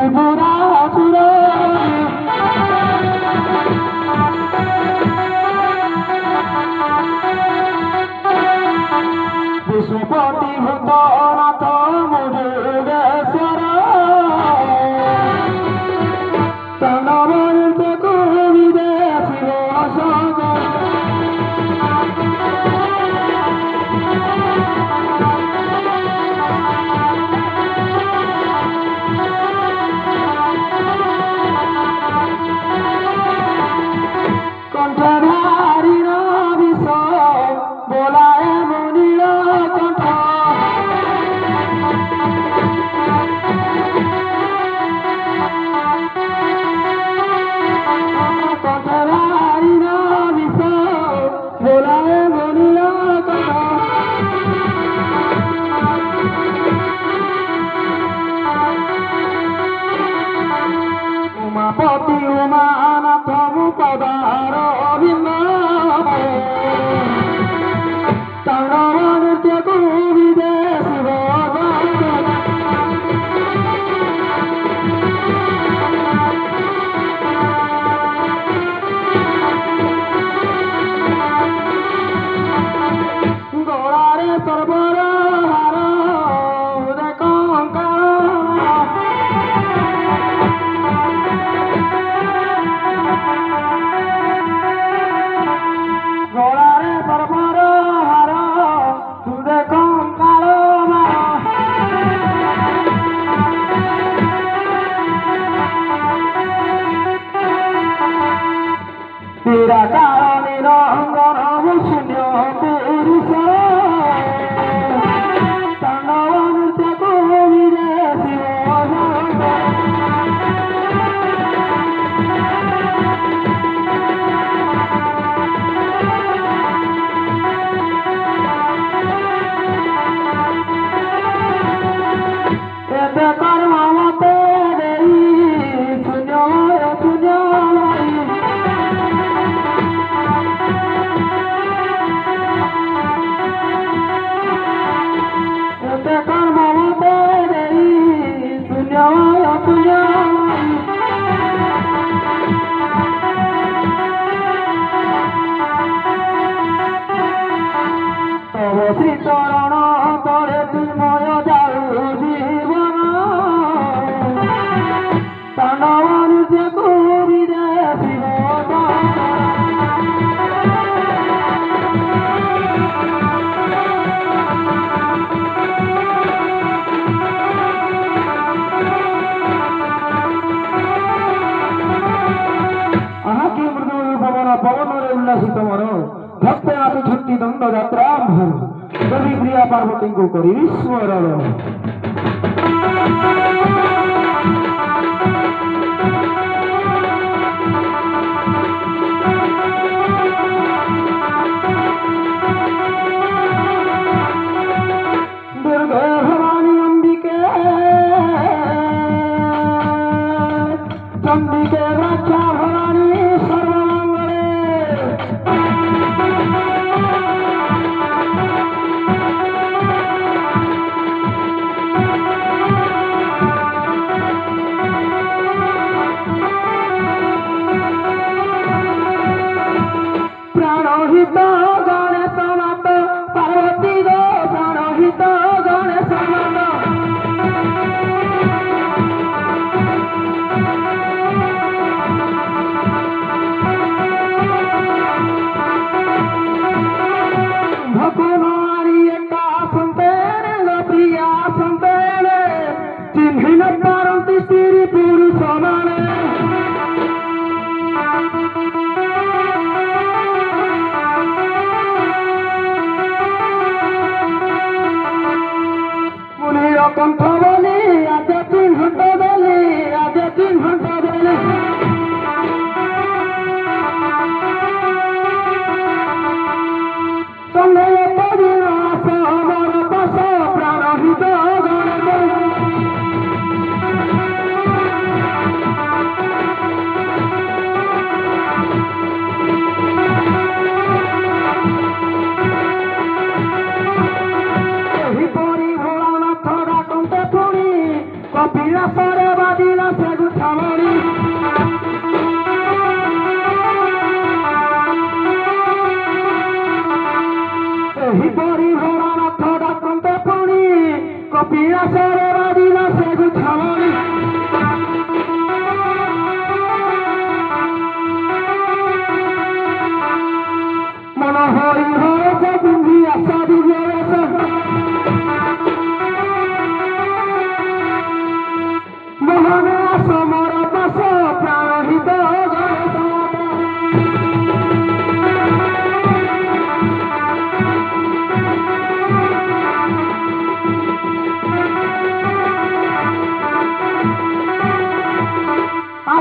ত্রিপুরাসুর বিষ্ণুপতি ভূতনাথ মুরুগেশ্বর তনবন্তে কুবিদে শিব শঙ্কর উমাপতি উমানাথ মুপদার অভিন্ন তনবন্তে কুবিদে শিব শঙ্কর গোড়ারে সর্বর হার উদয় কঙ্কার গোড়ারে সর্বর হার উদয় কঙ্কার নিরাকার নিরঙ্গন শূন্য পুরুষ তনবন্তে কুবিদে শিব শঙ্কর এতে কর্ম মতে দেই শূন্যময় শূন্যময় এতে কর্ম মতে দেই শূন্যময় শূন্যময় তব শ্রীচরণ তলে তুময় যাও জীবন তনবন্তে কুবিদে শিব শঙ্কর আহাকে মৃদু ভবন পবନରେ উল্লাসিত মন ভক্তে নাথ ছুটি দণ্ড যাত্রা দেবী প্রিয়া পার্বতীଙ୍କୁ କରି ସ୍ମରଣ দুর্গে ভবানী অম্বিকে চণ্ডিকে রক্ষা ভবানী সর্বমঙ্গলে প্রাণহিত গণেশ মাত পার্বতী গো প্রাণহিত গণেশ মাত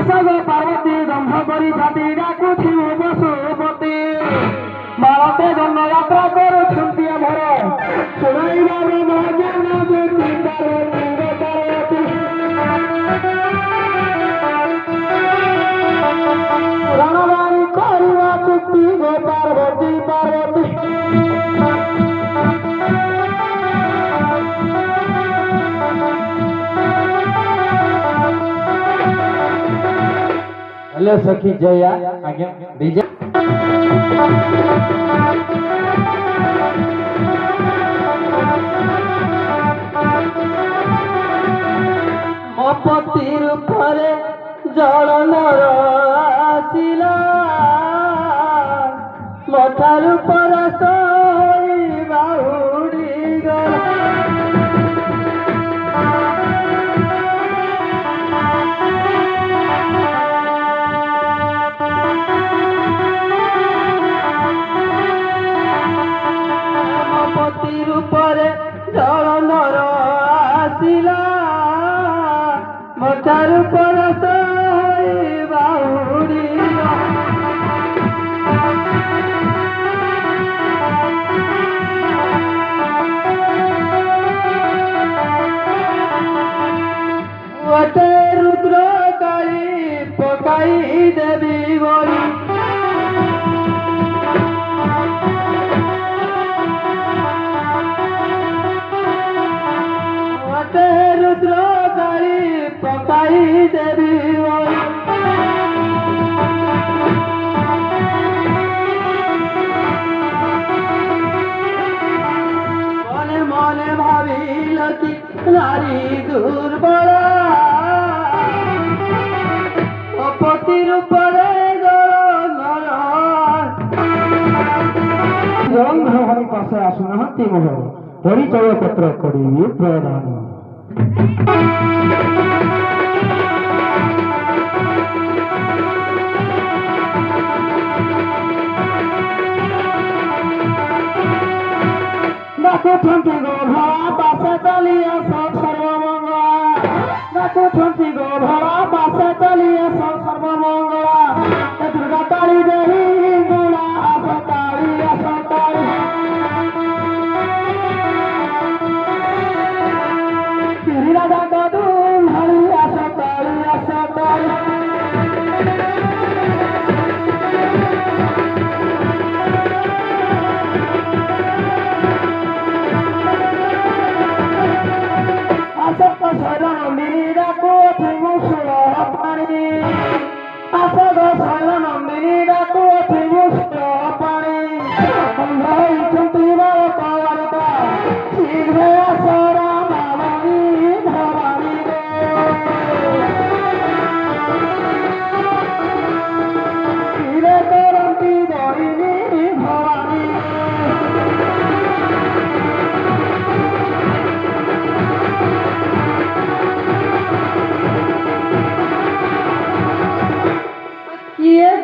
ଆସଗ ପାର୍ବତୀ ଦମ୍ଭ କରି ଛାତି ଡାକୁଛି ମୋ ପଶୁପତି ଭାରତେ ଜନ୍ମଯାତ୍ରା କରୁଛନ୍ତି ଆମର ଶୁଣାଇବାର ମହାଜ୍ଞାନ ଜ୍ୟୋତି ପାର୍ବତୀ ପାର୍ବତୀ ରଣବାଣୀ କରିବା ଚୁକ୍ତି ଗୋ ପାର୍ବତୀ ପାର୍ବତୀ हेलो सखी जया आज्ञा विजय मो पति रूपरे जलनर आसिला मोठारू परस बाहुड़ी गला रूपरे जलनर आसिला मोठारू परस बाहुड़ी गोटे रुद्र काली पकाई देवी बोली रुद्र काली पकाई देवी मने मने भाविल कि नारी दुर्बल पति रूपरे जलंधर भाई पासे आसुनाहांती मोह परिचय पत्र करी प्रदान डाकुछंती गो भवा पासे चलिए सब सर्वमंगला डाकुछंती गो भवा पासे चलिए सब सर्वमंगला दुर्गा काली देवी गुणा असतारी असतारी राजा दादू हरी असतारी असतारी असत शरण मेरा कोठ मुसुर पानी असत शरण मेरा कोठ मुसुर पानी भाई चुंटी बार पावरता शीघ्र असरा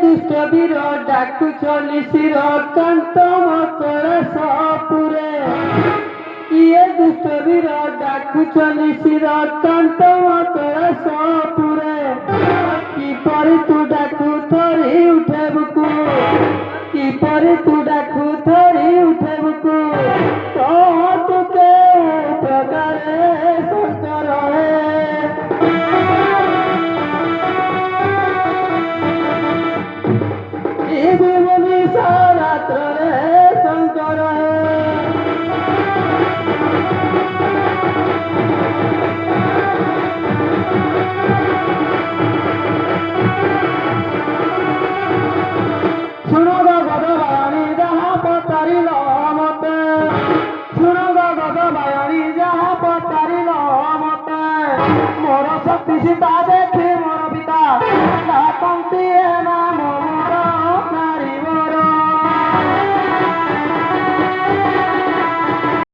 दुष्ट वीर डाकु चली शिर कांत मकर सपुरे किए दुष्ट वीर डाकु चली शिर कांत मकर सपुरे किपरि तू डाकु थरी उठेबुकु किपरि तू डाकु थरी उठेबुकु तो तू के प्रकारे संस्कार मोर शक्ति सीता देखे मोर पिता पंक्ति है ना